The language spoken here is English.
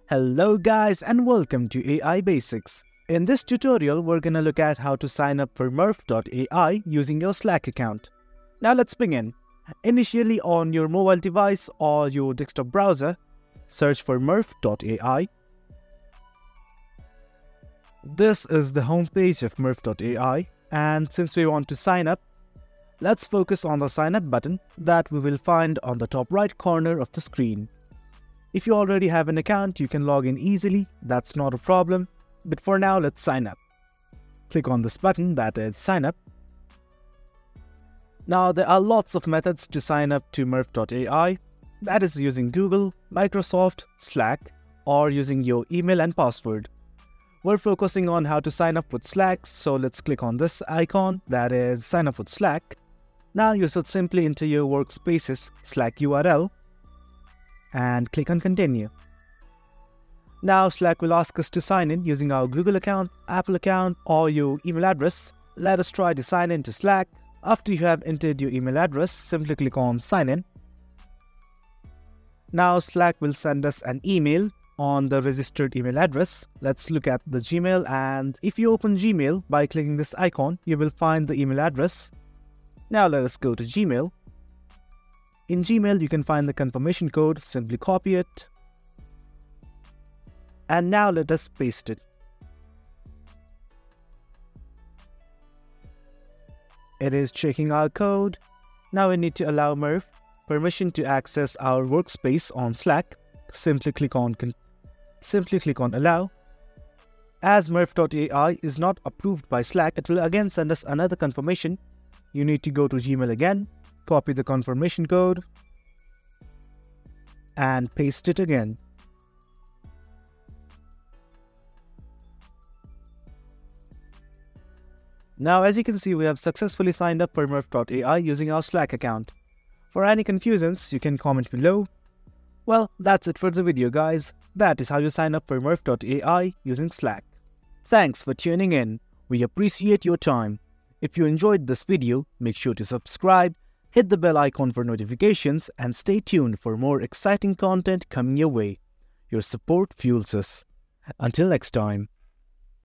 Hello guys and welcome to AI Basics. In this tutorial, we're gonna look at how to sign up for Murf AI using your Slack account. Now let's begin. Initially on your mobile device or your desktop browser, search for Murf AI. This is the homepage of Murf AI, and since we want to sign up, let's focus on the sign up button that we will find on the top right corner of the screen. If you already have an account, you can log in easily, that's not a problem. But for now, let's sign up. Click on this button that is sign up. Now there are lots of methods to sign up to Murf AI. That is using Google, Microsoft, Slack, or using your email and password. We're focusing on how to sign up with Slack, so let's click on this icon that is sign up with Slack. Now you should simply enter your workspace's Slack URL and click on continue. Now Slack will ask us to sign in using our Google account, Apple account, or your email address. Let us try to sign in to Slack. After you have entered your email address, simply click on sign in. Now Slack will send us an email on the registered email address. Let's look at the Gmail, and if you open Gmail by clicking this icon, you will find the email address. Now let us go to Gmail. In Gmail, you can find the confirmation code, simply copy it. And now let us paste it. It is checking our code. Now we need to allow Murf permission to access our workspace on Slack. Simply click on allow. As Murf AI is not approved by Slack, it will again send us another confirmation. You need to go to Gmail again, copy the confirmation code, and paste it again. Now as you can see, we have successfully signed up for Murf AI using our Slack account. For any confusions, you can comment below. Well, that's it for the video guys. That is how you sign up for Murf AI using Slack. Thanks for tuning in. We appreciate your time. If you enjoyed this video, make sure to subscribe, hit the bell icon for notifications, and stay tuned for more exciting content coming your way. Your support fuels us. Until next time.